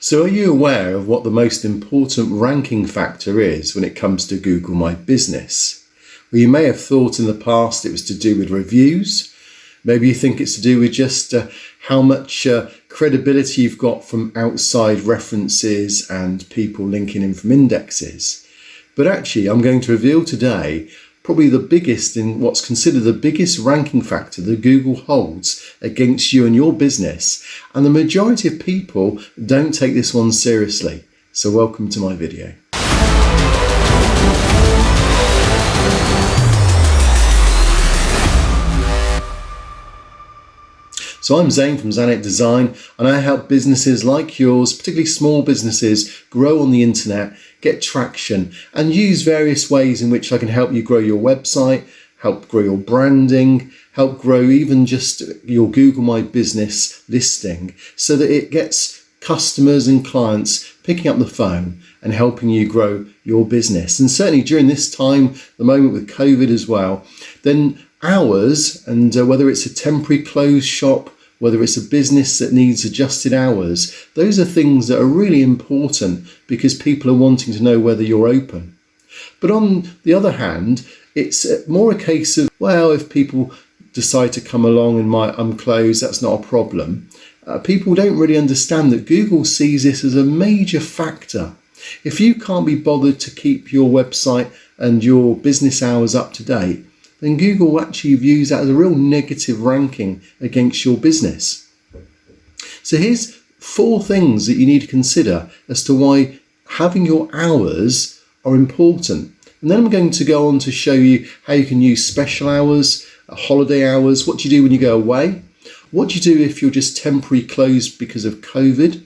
So are you aware of what the most important ranking factor is when it comes to Google My Business? Well, you may have thought in the past it was to do with reviews. Maybe you think it's to do with just how much credibility you've got from outside references and people linking in from indexes. But actually, I'm going to reveal today probably the biggest in what's considered the biggest ranking factor that Google holds against you and your business. And the majority of people don't take this one seriously. So welcome to my video. So I'm Zane from Zanet Design, and I help businesses like yours, particularly small businesses, grow on the internet, get traction, and use various ways in which I can help you grow your website, help grow your branding, help grow even just your Google My Business listing so that it gets customers and clients picking up the phone and helping you grow your business. And certainly during this time, the moment with COVID as well, then hours, and whether it's a temporary closed shop, whether it's a business that needs adjusted hours, those are things that are really important because people are wanting to know whether you're open. But on the other hand, it's more a case of, well, if people decide to come along and I'm closed, that's not a problem. People don't really understand that Google sees this as a major factor. If you can't be bothered to keep your website and your business hours up to date, then Google actually views that as a real negative ranking against your business. So here's 4 things that you need to consider as to why having your hours are important. And then I'm going to go on to show you how you can use special hours, holiday hours, what do you do when you go away, what do you do if you're just temporarily closed because of COVID,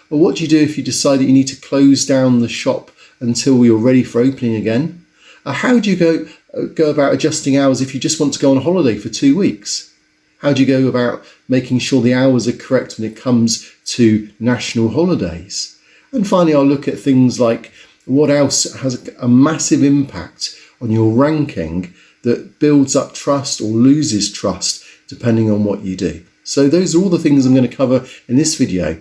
or what do you do if you decide that you need to close down the shop until you're ready for opening again. How do you go about adjusting hours if you just want to go on holiday for 2 weeks? How do you go about making sure the hours are correct when it comes to national holidays? And finally, I'll look at things like what else has a massive impact on your ranking that builds up trust or loses trust depending on what you do. So those are all the things I'm going to cover in this video.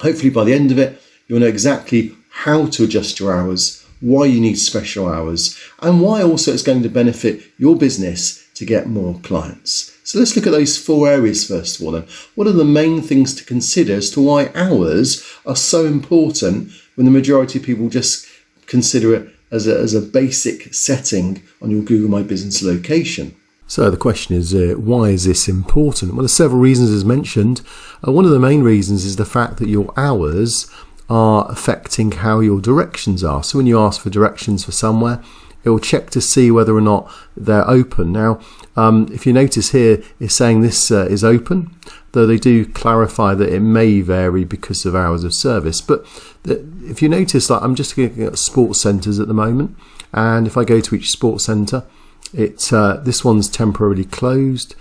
Hopefully by the end of it, you'll know exactly how to adjust your hours, why you need special hours, and why also it's going to benefit your business to get more clients. So let's look at those 4 areas first of all then. What are the main things to consider as to why hours are so important when the majority of people just consider it as a basic setting on your Google My Business location? So the question is, why is this important? Well, there's several reasons as mentioned. One of the main reasons is the fact that your hours are affecting how your directions are. So when you ask for directions for somewhere, it will check to see whether or not they're open. Now, if you notice here, it's saying this is open, though they do clarify that it may vary because of hours of service. But if you notice, like I'm just looking at sports centres at the moment, and if I go to each sports centre, this one's temporarily closed,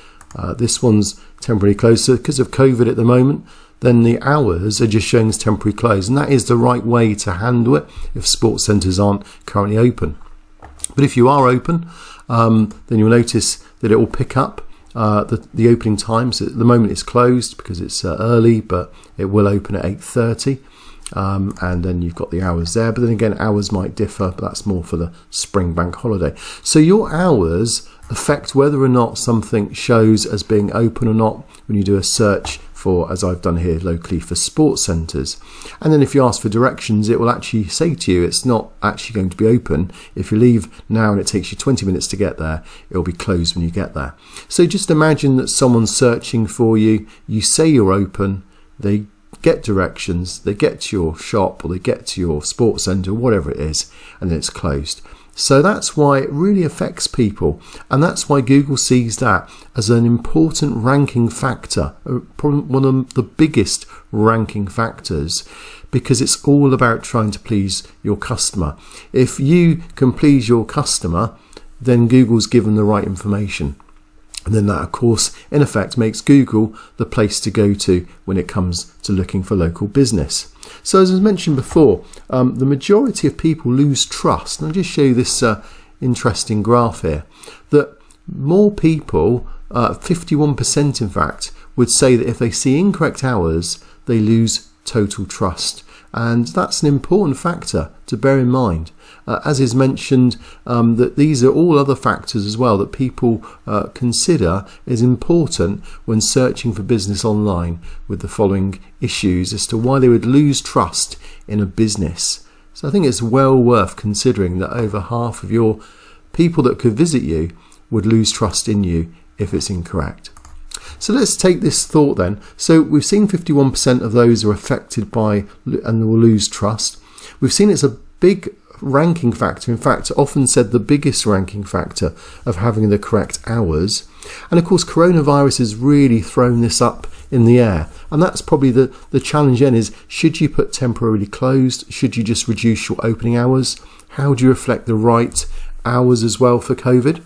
this one's temporarily closed. So because of COVID at the moment, then the hours are just showing as temporary closed, and that is the right way to handle it if sports centres aren't currently open. But if you are open, then you'll notice that it will pick up the opening times. At the moment it's closed because it's early, but it will open at 8:30, and then you've got the hours there. But then again, hours might differ, but that's more for the spring bank holiday. So your hours affect whether or not something shows as being open or not when you do a search for, as I've done here locally, for sports centres. And then if you ask for directions, it will actually say to you it's not actually going to be open. If you leave now and it takes you 20 minutes to get there, it'll be closed when you get there. So just imagine that someone's searching for you, you say you're open, they get directions, they get to your shop or they get to your sports centre, whatever it is, and then it's closed. So that's why it really affects people, and that's why Google sees that as an important ranking factor, probably one of the biggest ranking factors, because it's all about trying to please your customer. If you can please your customer, then Google's given the right information. And then that, of course, in effect makes Google the place to go to when it comes to looking for local business. So as I mentioned before, the majority of people lose trust. And I'll just show you this interesting graph here, that more people, 51% in fact, would say that if they see incorrect hours, they lose total trust. And that's an important factor to bear in mind. As is mentioned, that these are all other factors as well that people consider is important when searching for business online, with the following issues as to why they would lose trust in a business. So I think it's well worth considering that over half of your people that could visit you would lose trust in you if it's incorrect. So let's take this thought then. So we've seen 51% of those are affected by and will lose trust. We've seen it's a big ranking factor. In fact, often said the biggest ranking factor of having the correct hours. And of course, coronavirus has really thrown this up in the air. And that's probably the challenge then is, should you put temporarily closed? Should you just reduce your opening hours? How do you reflect the right hours as well for COVID?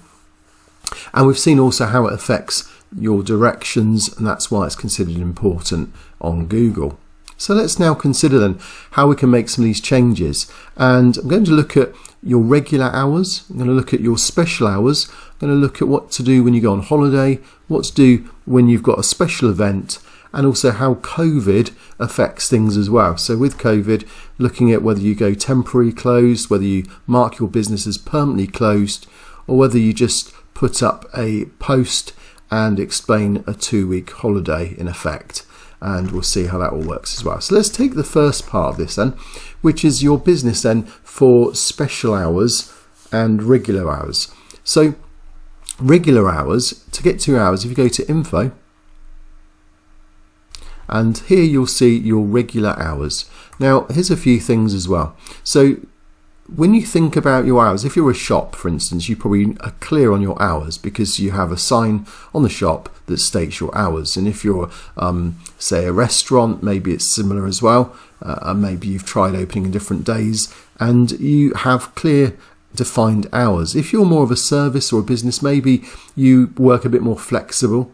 And we've seen also how it affects your directions, and that's why it's considered important on Google. So let's now consider then how we can make some of these changes. And I'm going to look at your regular hours. I'm going to look at your special hours. I'm going to look at what to do when you go on holiday, what to do when you've got a special event, and also how COVID affects things as well. So with COVID, looking at whether you go temporary closed, whether you mark your business as permanently closed, or whether you just put up a post and explain a 2-week holiday in effect. And we'll see how that all works as well. So let's take the first part of this then, which is your business then for special hours and regular hours. So regular hours, to get 2 hours, if you go to info, and here you'll see your regular hours. Now here's a few things as well. So when you think about your hours, if you're a shop, for instance, you probably are clear on your hours because you have a sign on the shop that states your hours. And if you're, say, a restaurant, maybe it's similar as well. Maybe you've tried opening in different days and you have clear defined hours. If you're more of a service or a business, maybe you work a bit more flexible.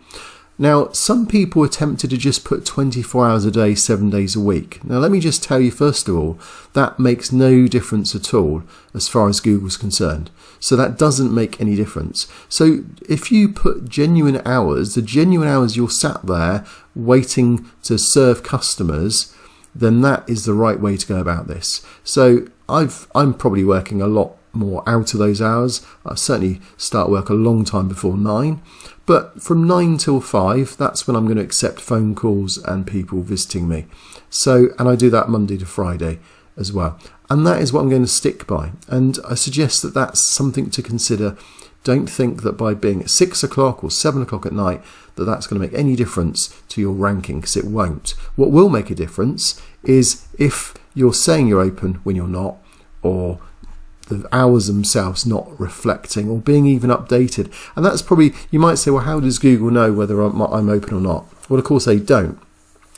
Now, some people are tempted to just put 24 hours a day, 7 days a week. Now, let me just tell you, first of all, that makes no difference at all as far as Google's concerned. So that doesn't make any difference. So if you put genuine hours, the genuine hours you're sat there waiting to serve customers, then that is the right way to go about this. So I'm probably working a lot more out of those hours. I certainly start work a long time before 9. But from 9 till 5, that's when I'm going to accept phone calls and people visiting me. So, and I do that Monday to Friday as well. And that is what I'm going to stick by. And I suggest that that's something to consider. Don't think that by being at 6 o'clock or 7 o'clock at night, that that's going to make any difference to your ranking, because it won't. What will make a difference is if you're saying you're open when you're not, or the hours themselves not reflecting or being even updated. And that's probably, you might say, well, how does Google know whether I'm open or not? Well, of course they don't.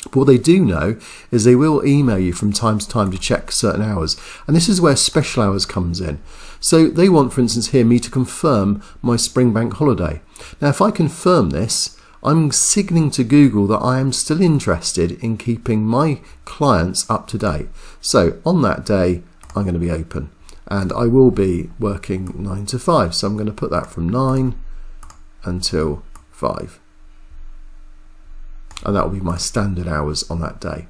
But what they do know is they will email you from time to time to check certain hours. And this is where special hours comes in. So they want, for instance, here me to confirm my spring bank holiday. Now, if I confirm this, I'm signaling to Google that I am still interested in keeping my clients up to date. So on that day, I'm going to be open. And I will be working 9 to 5. So I'm going to put that from 9 until 5. And that will be my standard hours on that day.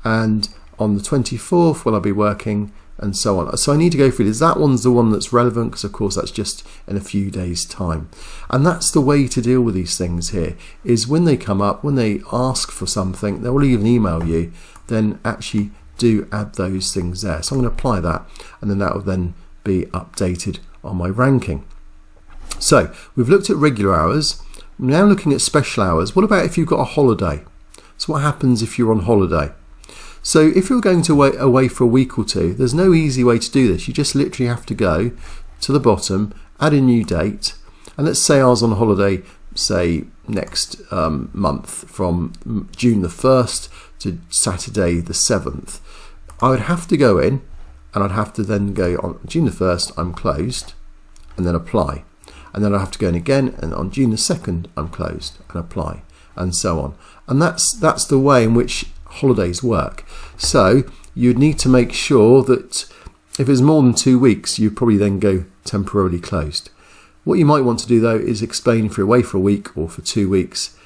And on the 24th, will I be working, and so on. So I need to go through this. That one's the one that's relevant because, of course, that's just in a few days' time. And that's the way to deal with these things here, is when they come up, when they ask for something, they'll even email you, then actually do add those things there. So I'm going to apply that, and then that will then be updated on my ranking. So we've looked at regular hours. I'm now looking at special hours. What about if you've got a holiday? So what happens if you're on holiday? So if you're going to away for a week or two, there's no easy way to do this. You just literally have to go to the bottom, add a new date, and let's say I was on holiday, say next month from June the 1st to Saturday the 7th. I would have to go in, and I'd have to then go on June the 1st, I'm closed, and then apply. And then I have to go in again, and on June the 2nd, I'm closed, and apply, and so on. And that's the way in which holidays work. So you'd need to make sure that if it's more than 2 weeks, you probably then go temporarily closed. What you might want to do though is explain if you're away for a week or for 2 weeks,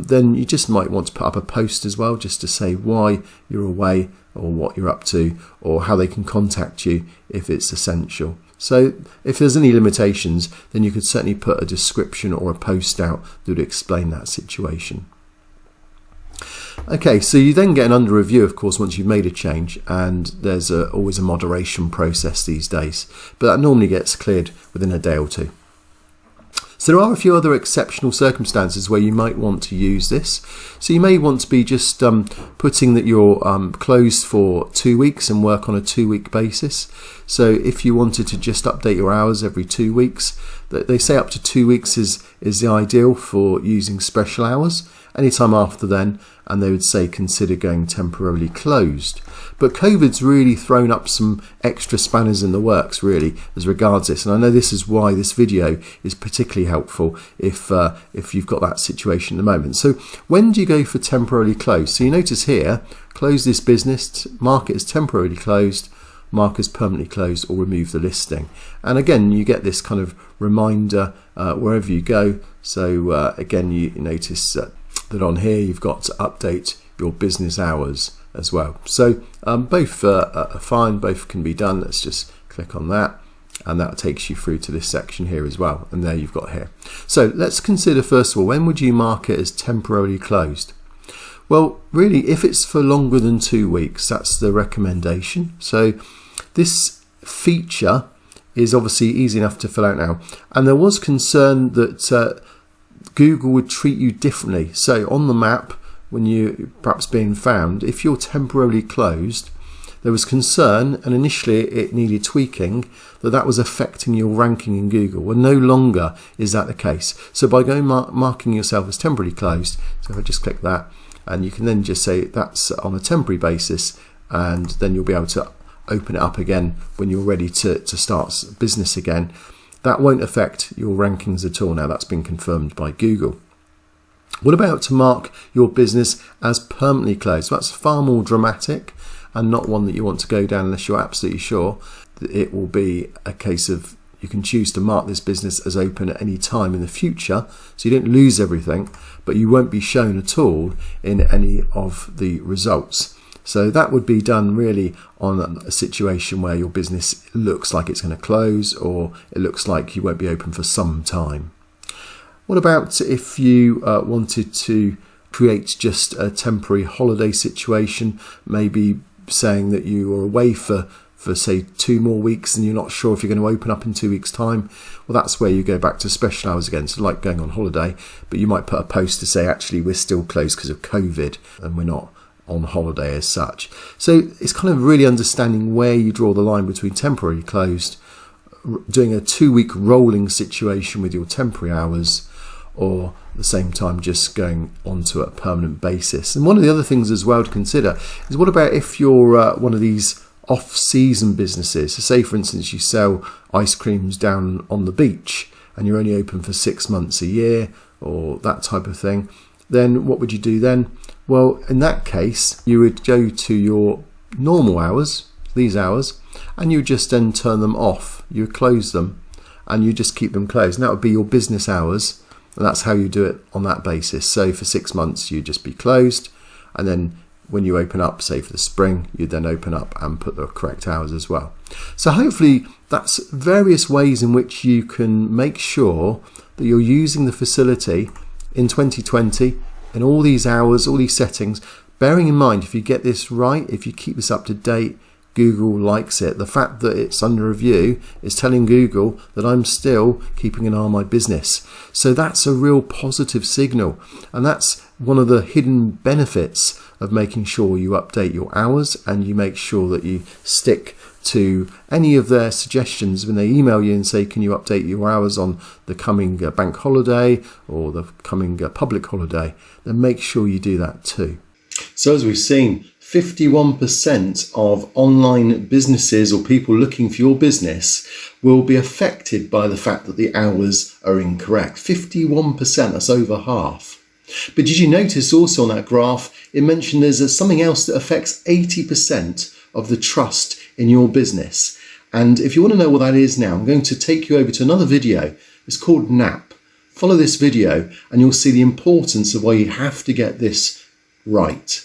then you just might want to put up a post as well, just to say why you're away or what you're up to, or how they can contact you if it's essential. So if there's any limitations, then you could certainly put a description or a post out that would explain that situation. Okay, so you then get an under review, of course, once you've made a change, and there's always a moderation process these days, but that normally gets cleared within a day or two. So there are a few other exceptional circumstances where you might want to use this. So you may want to be just putting that you're closed for 2 weeks and work on a 2-week basis. So if you wanted to just update your hours every 2 weeks, they say up to 2 weeks is the ideal for using special hours. Anytime after then, and they would say consider going temporarily closed. But COVID's really thrown up some extra spanners in the works, really, as regards this. And I know this is why this video is particularly helpful if you've got that situation at the moment. So when do you go for temporarily closed? So you notice here, close this business, mark it as temporarily closed, mark as permanently closed, or remove the listing. And again, you get this kind of reminder wherever you go. So again, you notice that on here you've got to update your business hours as well. So both are fine, both can be done. Let's just click on that, and that takes you through to this section here as well, and there you've got here. So let's consider first of all, when would you mark it as temporarily closed? Well, really, if it's for longer than 2 weeks, that's the recommendation. So this feature is obviously easy enough to fill out now, and there was concern that Google would treat you differently. So on the map, when you perhaps being found, if you're temporarily closed, there was concern, and initially it needed tweaking, that was affecting your ranking in Google. Well, no longer is that the case. So by going marking yourself as temporarily closed, so if I just click that, and you can then just say that's on a temporary basis, and then you'll be able to open it up again when you're ready to start business again. That won't affect your rankings at all now. That's been confirmed by Google. What about to mark your business as permanently closed? That's far more dramatic and not one that you want to go down unless you're absolutely sure that it will be a case of you can choose to mark this business as open at any time in the future, so you don't lose everything, but you won't be shown at all in any of the results. So that would be done really on a situation where your business looks like it's going to close, or it looks like you won't be open for some time. What about if you wanted to create just a temporary holiday situation, maybe saying that you are away for say 2 more weeks and you're not sure if you're going to open up in 2 weeks' time? Well, that's where you go back to special hours again. So like going on holiday, but you might put a post to say actually we're still closed because of COVID and we're not on holiday as such. So it's kind of really understanding where you draw the line between temporarily closed, doing a 2-week rolling situation with your temporary hours, or at the same time just going onto a permanent basis. And one of the other things as well to consider is, what about if you're one of these off-season businesses? So say for instance you sell ice creams down on the beach and you're only open for 6 months a year, or that type of thing. Then what would you do then? Well, in that case, you would go to your normal hours, these hours, and you just then turn them off. You close them and you just keep them closed. And that would be your business hours. And that's how you do it on that basis. So for 6 months, you'd just be closed. And then when you open up, say for the spring, you then open up and put the correct hours as well. So hopefully that's various ways in which you can make sure that you're using the facility in 2020 in all these hours, all these settings, bearing in mind if you get this right, if you keep this up to date, Google likes it. The fact that it's under review is telling Google that I'm still keeping an eye on my business. So that's a real positive signal. And that's one of the hidden benefits of making sure you update your hours and you make sure that you stick to any of their suggestions when they email you and say, can you update your hours on the coming bank holiday or the coming public holiday? Then make sure you do that too. So as we've seen, 51% of online businesses or people looking for your business will be affected by the fact that the hours are incorrect. 51%, that's over half. But did you notice also on that graph, it mentioned there's something else that affects 80% of the trust in your business. And if you want to know what that is now, I'm going to take you over to another video. It's called NAP, follow this video and you'll see the importance of why you have to get this right.